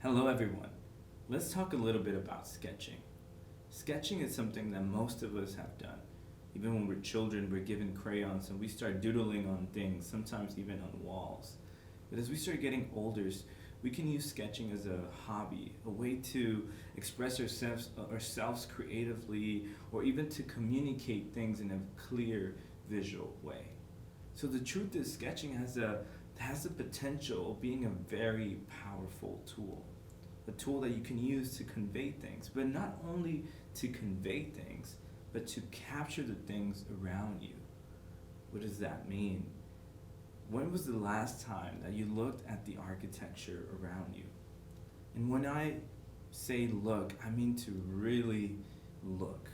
Hello everyone. Let's talk a little bit about sketching. Sketching is something that most of us have done. Even when we're children, we're given crayons and we start doodling on things, sometimes even on walls. But as we start getting older, we can use sketching as a hobby, a way to express ourselves creatively, or even to communicate things in a clear visual way. So the truth is, sketching has the potential of being a very powerful tool, a tool that you can use to convey things, but not only to convey things, but to capture the things around you. What does that mean? When was the last time that you looked at the architecture around you? And when I say look, I mean to really look.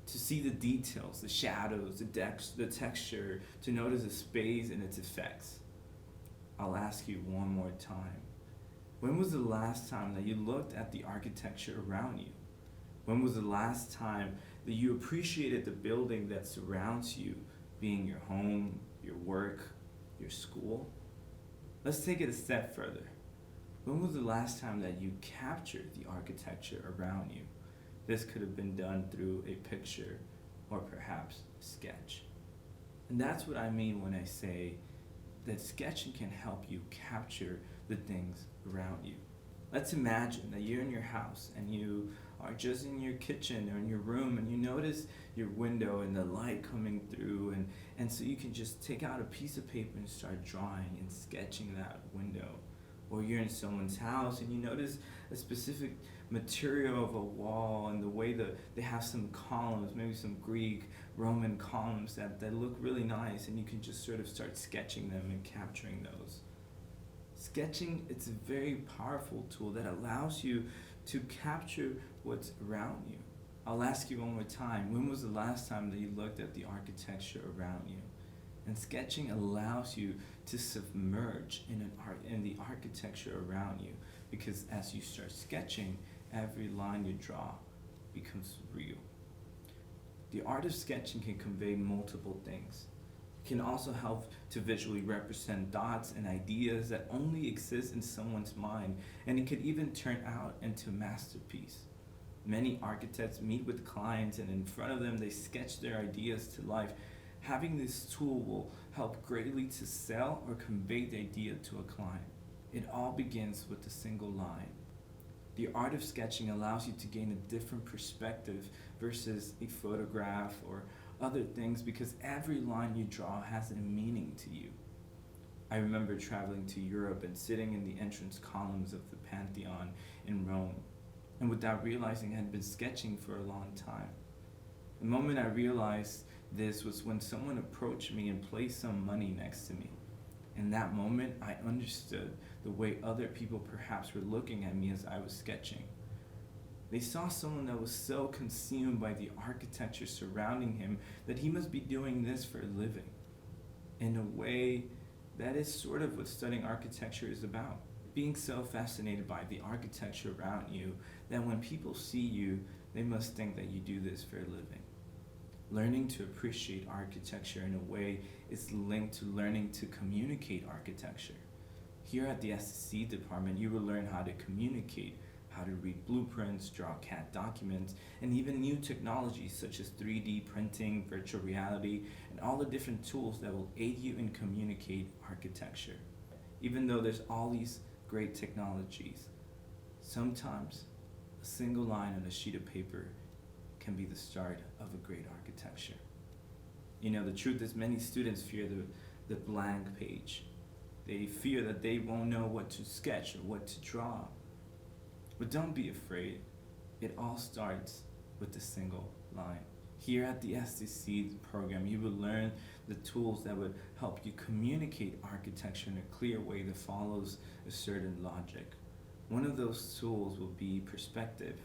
To see the details, the shadows, the texture, to notice the space and its effects. I'll ask you one more time. When was the last time that you looked at the architecture around you? When was the last time that you appreciated the building that surrounds you, being your home, your work, your school? Let's take it a step further. When was the last time that you captured the architecture around you? This could have been done through a picture or perhaps a sketch. And that's what I mean when I say that sketching can help you capture the things around you. Let's imagine that you're in your house and you are just in your kitchen or in your room and you notice your window and the light coming through, and so you can just take out a piece of paper and start drawing and sketching that window. Or you're in someone's house and you notice a specific material of a wall and the way that they have some columns, maybe some Greek, Roman columns that look really nice, and you can just sort of start sketching them and capturing those. Sketching, it's a very powerful tool that allows you to capture what's around you. I'll ask you one more time, when was the last time that you looked at the architecture around you? And sketching allows you to submerge in the architecture around you, because as you start sketching, every line you draw becomes real. The art of sketching can convey multiple things. It can also help to visually represent thoughts and ideas that only exist in someone's mind, and it could even turn out into a masterpiece. Many architects meet with clients and in front of them they sketch their ideas to life. Having this tool will help greatly to sell or convey the idea to a client. It all begins with a single line. The art of sketching allows you to gain a different perspective versus a photograph or other things, because every line you draw has a meaning to you. I remember traveling to Europe and sitting in the entrance columns of the Pantheon in Rome, and without realizing I had been sketching for a long time. The moment I realized this was when someone approached me and placed some money next to me. In that moment, I understood the way other people perhaps were looking at me as I was sketching. They saw someone that was so consumed by the architecture surrounding him that he must be doing this for a living. In a way, that is sort of what studying architecture is about. Being so fascinated by the architecture around you that when people see you, they must think that you do this for a living. Learning to appreciate architecture in a way is linked to learning to communicate architecture. Here at the SCC department, you will learn how to communicate, how to read blueprints, draw CAD documents, and even new technologies such as 3D printing, virtual reality, and all the different tools that will aid you in communicate architecture. Even though there's all these great technologies, sometimes a single line on a sheet of paper can be the start of a great architecture. You know, the truth is many students fear the blank page. They fear that they won't know what to sketch or what to draw. But don't be afraid. It all starts with a single line. Here at the SDC program, you will learn the tools that would help you communicate architecture in a clear way that follows a certain logic. One of those tools will be perspective,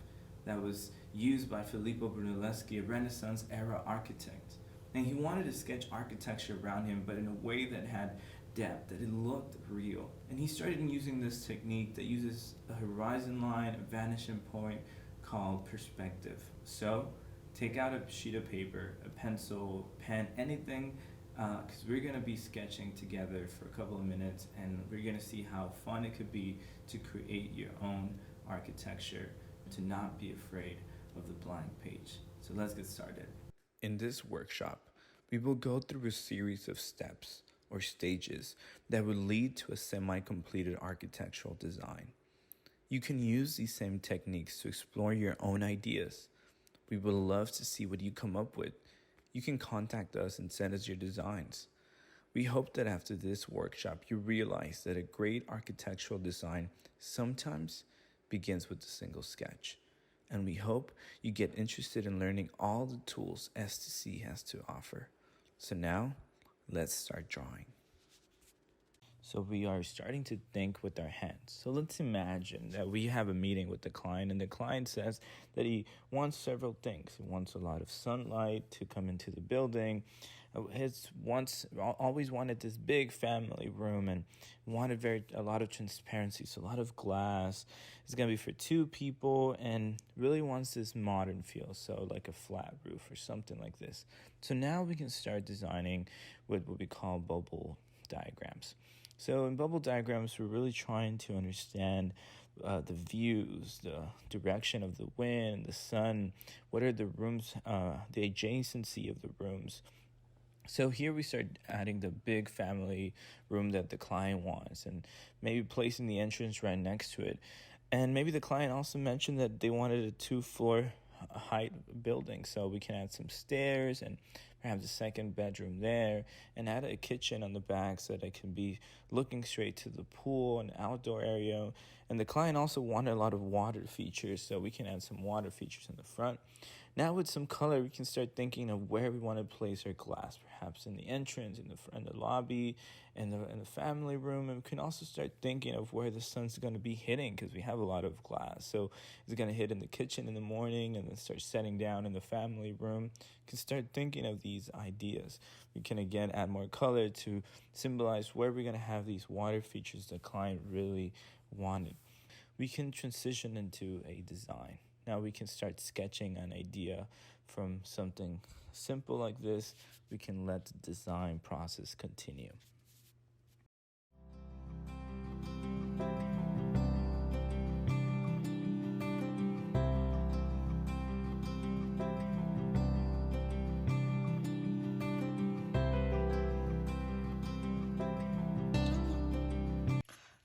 that was used by Filippo Brunelleschi, a Renaissance era architect. And he wanted to sketch architecture around him, but in a way that had depth, that it looked real. And he started using this technique that uses a horizon line, a vanishing point called perspective. So take out a sheet of paper, a pencil, pen, anything because we're going to be sketching together for a couple of minutes, and we're going to see how fun it could be to create your own architecture, to not be afraid of the blank page. So let's get started. In this workshop, we will go through a series of steps or stages that will lead to a semi-completed architectural design. You can use these same techniques to explore your own ideas. We would love to see what you come up with. You can contact us and send us your designs. We hope that after this workshop, you realize that a great architectural design sometimes begins with a single sketch. And we hope you get interested in learning all the tools STC has to offer. So now, let's start drawing. So we are starting to think with our hands. So let's imagine that we have a meeting with the client, and the client says that he wants several things. He wants a lot of sunlight to come into the building. Always wanted this big family room, and wanted a lot of transparency, so a lot of glass. It's gonna be for 2 people, and really wants this modern feel, so like a flat roof or something like this. So now we can start designing what we call bubble diagrams. So in bubble diagrams, we're really trying to understand the views, the direction of the wind, the sun, what are the rooms, the adjacency of the rooms. So here we start adding the big family room that the client wants, and maybe placing the entrance right next to it. And maybe the client also mentioned that they wanted a 2-floor height building, so we can add some stairs and perhaps a second bedroom there, and add a kitchen on the back so that it can be looking straight to the pool and outdoor area. And the client also wanted a lot of water features, so we can add some water features in the front. Now with some color, we can start thinking of where we want to place our glass, perhaps in the entrance, in the lobby, in the family room. And we can also start thinking of where the sun's going to be hitting, because we have a lot of glass. So it's going to hit in the kitchen in the morning and then start setting down in the family room. You can start thinking of these ideas. We can again add more color to symbolize where we're going to have these water features the client really wanted. We can transition into a design. Now we can start sketching an idea from something simple like this. We can let the design process continue.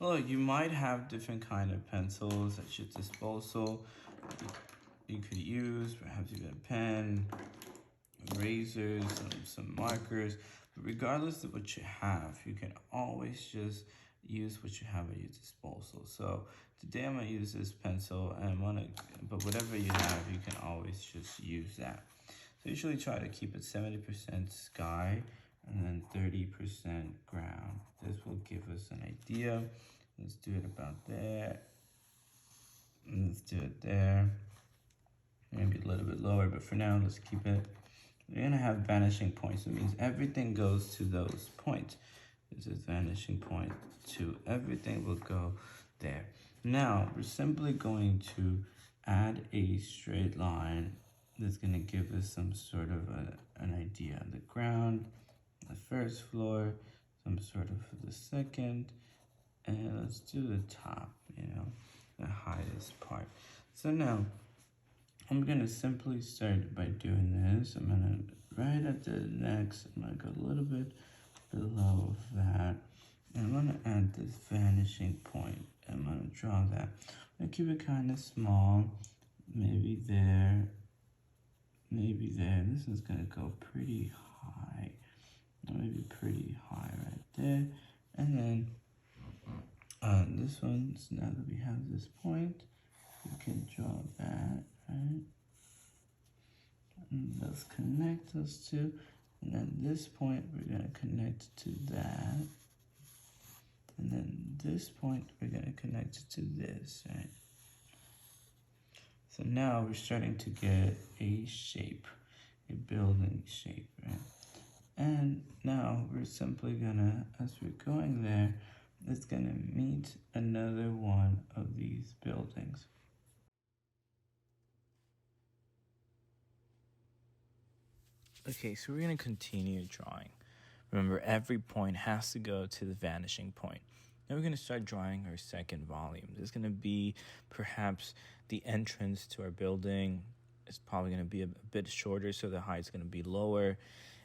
Well, you might have different kind of pencils at your disposal. You could use perhaps even a pen, razors, some markers. But regardless of what you have, you can always just use what you have at your disposal. So today I'm gonna use this pencil, and but whatever you have, you can always just use that. So usually try to keep it 70% sky and then 30% ground. This will give us an idea. Let's do it about there. Let's do it there. Maybe a little bit lower, but for now, let's keep it. We're gonna have vanishing points. It means everything goes to those points. This is vanishing point 2. Everything will go there. Now, we're simply going to add a straight line that's gonna give us some sort of an idea. The ground, the first floor, some sort of the second, and let's do the top, the highest part. So now, I'm gonna simply start by doing this. I'm gonna, right at the next, I'm gonna go a little bit below that. And I'm gonna add this vanishing point. I'm gonna draw that. I'm gonna keep it kind of small, maybe there, maybe there. This is gonna go pretty high, maybe pretty high right there. And then this one, so now that we have this point, we can draw that, right? And let's connect those two. And then this point, we're gonna connect to that. And then this point, we're gonna connect it to this, right? So now we're starting to get a shape, a building shape, right? And now we're simply gonna, as we're going there, it's gonna meet another one of these buildings. Okay, so we're gonna continue drawing. Remember, every point has to go to the vanishing point. Now we're going to start drawing our second volume. This is going to be perhaps the entrance to our building. It's probably going to be a bit shorter, so the height's going to be lower.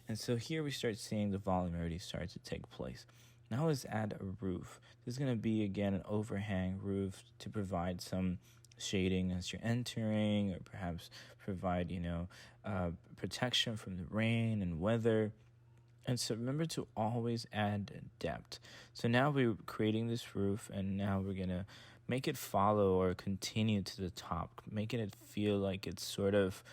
And so here we start seeing the volume already start to take place. Now let's add a roof. This is going to be, again, an overhang roof to provide some shading as you're entering, or perhaps provide, protection from the rain and weather. And so remember to always add depth. So now we're creating this roof, and now we're going to make it follow or continue to the top, making it feel like it's sort of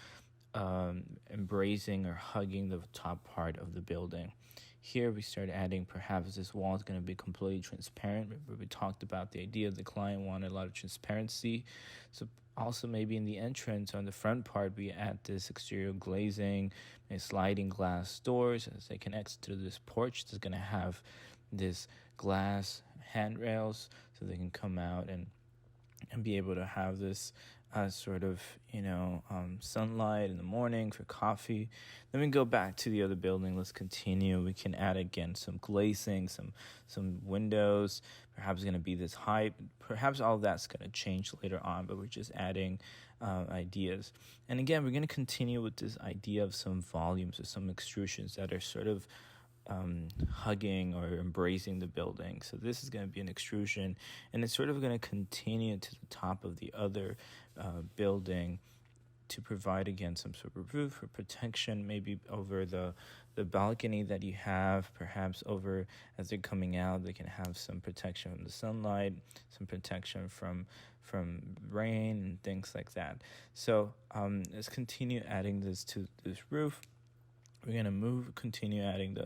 embracing or hugging the top part of the building. Here we start adding, perhaps this wall is going to be completely transparent. Remember, we talked about the idea the client wanted a lot of transparency. So also maybe in the entrance on the front part, we add this exterior glazing and sliding glass doors as they can exit to this porch. It's going to have this glass handrails so they can come out and be able to have this sort of, sunlight in the morning for coffee. Then we go back to the other building. Let's continue. We can add, again, some glazing, some windows. Perhaps going to be this height. Perhaps all of that's going to change later on, but we're just adding ideas. And again, we're going to continue with this idea of some volumes or some extrusions that are sort of hugging or embracing the building. So this is going to be an extrusion, and it's sort of going to continue to the top of the other building to provide, again, some sort of roof or protection, maybe over the balcony that you have. Perhaps over, as they're coming out, they can have some protection from the sunlight, some protection from rain and things like that. So let's continue adding this to this roof. We're going to continue adding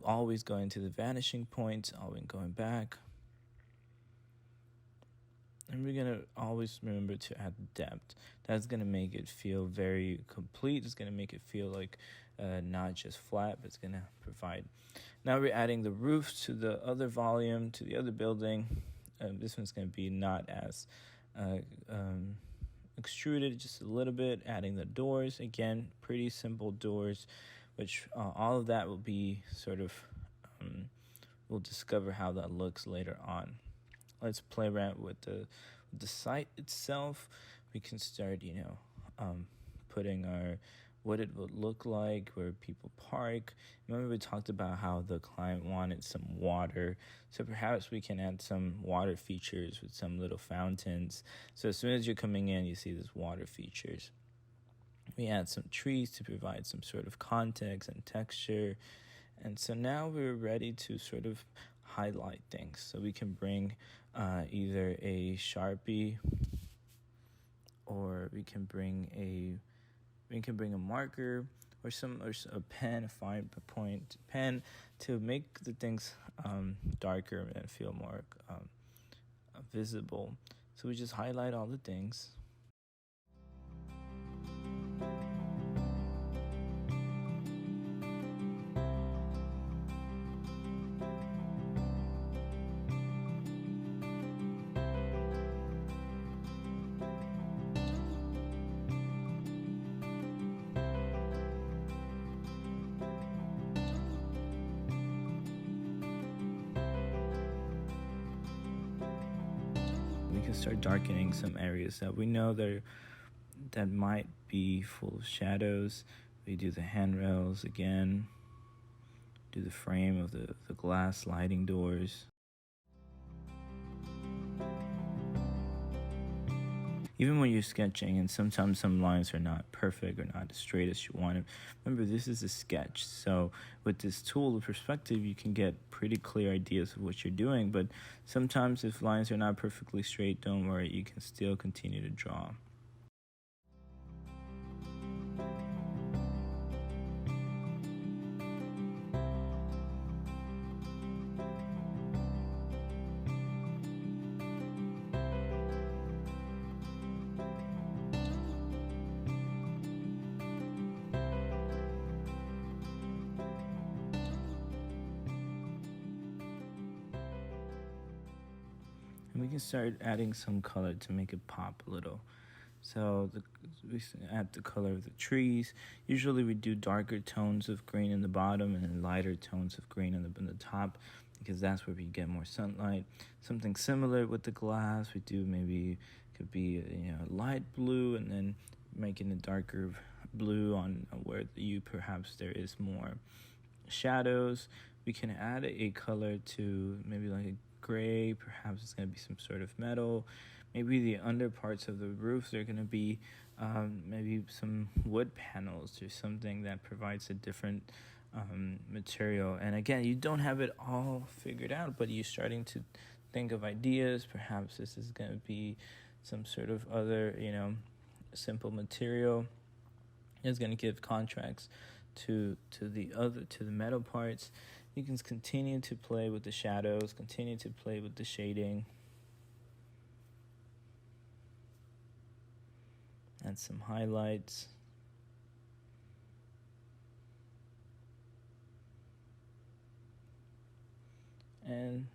always going to the vanishing point, always going back. And we're going to always remember to add depth. That's going to make it feel very complete. It's going to make it feel like not just flat, but it's going to provide. Now we're adding the roof to the other volume, to the other building. This one's going to be not as extruded, just a little bit. Adding the doors, again, pretty simple doors, which all of that will be sort of, we'll discover how that looks later on. Let's play around with the site itself. We can start, putting what it would look like, where people park. Remember, we talked about how the client wanted some water. So perhaps we can add some water features with some little fountains. So as soon as you're coming in, you see these water features. We add some trees to provide some sort of context and texture. And so now we're ready to sort of highlight things. So we can bring either a Sharpie, or we can bring a marker, or a pen, a fine point pen, to make the things darker and feel more visible. So we just highlight all the things. We can start darkening some areas that we know that might be full of shadows. We do the handrails again, do the frame of the glass sliding doors. Even when you're sketching, and sometimes some lines are not perfect or not as straight as you want them, remember, this is a sketch. So with this tool of perspective, you can get pretty clear ideas of what you're doing. But sometimes if lines are not perfectly straight, don't worry, you can still continue to draw. And we can start adding some color to make it pop a little. So we add the color of the trees. Usually we do darker tones of green in the bottom and then lighter tones of green in the top, because that's where we get more sunlight. Something similar with the glass. We do maybe could be light blue and then making a darker blue on where perhaps there is more shadows. We can add a color to maybe like a gray. Perhaps it's going to be some sort of metal. Maybe the under parts of the roofs are going to be maybe some wood panels or something that provides a different material. And again, you don't have it all figured out, but you're starting to think of ideas. Perhaps this is going to be some sort of other, simple material. It's going to give contracts to the metal parts. You can continue to play with the shadows, continue to play with the shading. Add some highlights. And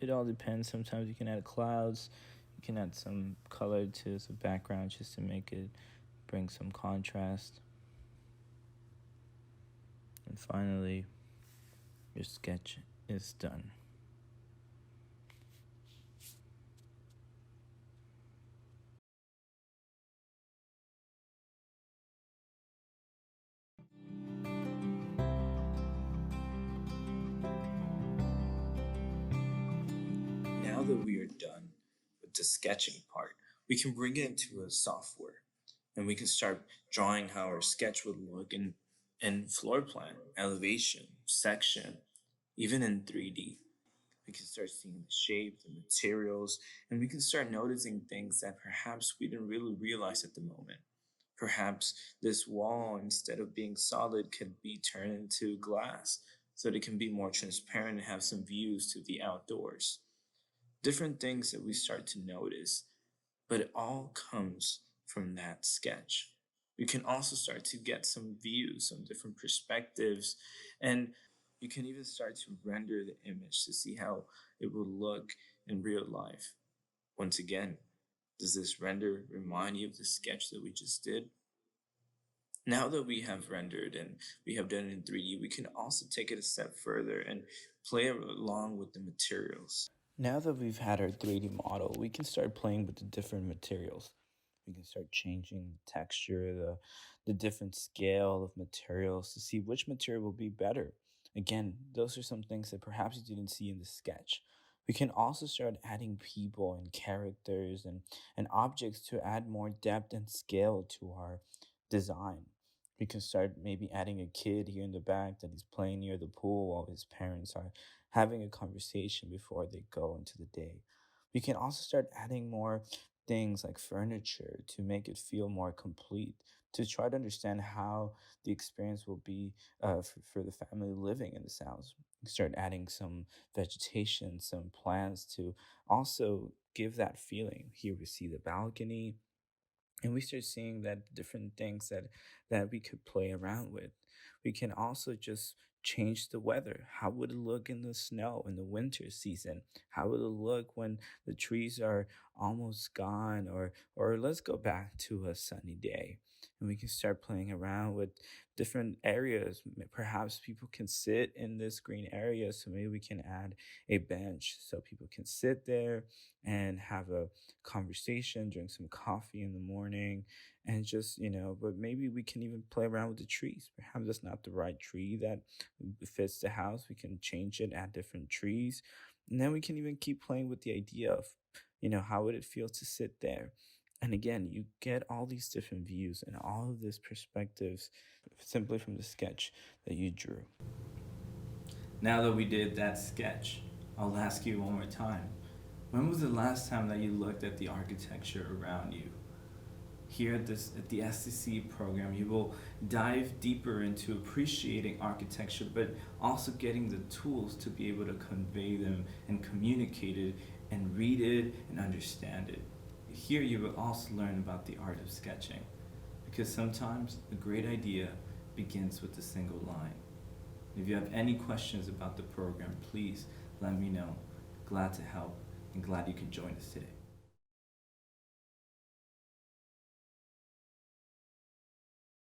it all depends. Sometimes you can add clouds. You can add some color to the background just to make it bring some contrast. And finally, your sketch is done. Now that we are done with the sketching part, we can bring it into a software and we can start drawing how our sketch would look in floor plan, elevation, section, even in 3D. We can start seeing the shape, the materials, and we can start noticing things that perhaps we didn't really realize at the moment. Perhaps this wall, instead of being solid, could be turned into glass so that it can be more transparent and have some views to the outdoors. Different things that we start to notice, but it all comes from that sketch. You can also start to get some views, some different perspectives, and you can even start to render the image to see how it will look in real life. Once again, does this render remind you of the sketch that we just did? Now that we have rendered and we have done it in 3D, we can also take it a step further and play along with the materials. Now that we've had our 3D model, we can start playing with the different materials. We can start changing the texture, the different scale of materials to see which material will be better. Again, those are some things that perhaps you didn't see in the sketch. We can also start adding people and characters and objects to add more depth and scale to our design. We can start maybe adding a kid here in the back that is playing near the pool while his parents are having a conversation before they go into the day. We can also start adding more things like furniture to make it feel more complete, to try to understand how the experience will be for the family living in this house. We start adding some vegetation, some plants to also give that feeling. Here we see the balcony, and we start seeing that different things that we could play around with. We can also just change the weather. How would it look in the snow in the winter season? How would it look when the trees are almost gone, or let's go back to a sunny day? And we can start playing around with different areas. Perhaps people can sit in this green area, so maybe we can add a bench so people can sit there and have a conversation, drink some coffee in the morning, and just, but maybe we can even play around with the trees. Perhaps that's not the right tree that fits the house. We can change it, add different trees. And then we can even keep playing with the idea of, how would it feel to sit there? And again, you get all these different views and all of these perspectives simply from the sketch that you drew. Now that we did that sketch, I'll ask you one more time. When was the last time that you looked at the architecture around you? Here at the SCC program, you will dive deeper into appreciating architecture, but also getting the tools to be able to convey them and communicate it and read it and understand it. Here you will also learn about the art of sketching, because sometimes a great idea begins with a single line. If you have any questions about the program, please let me know. Glad to help and glad you could join us today.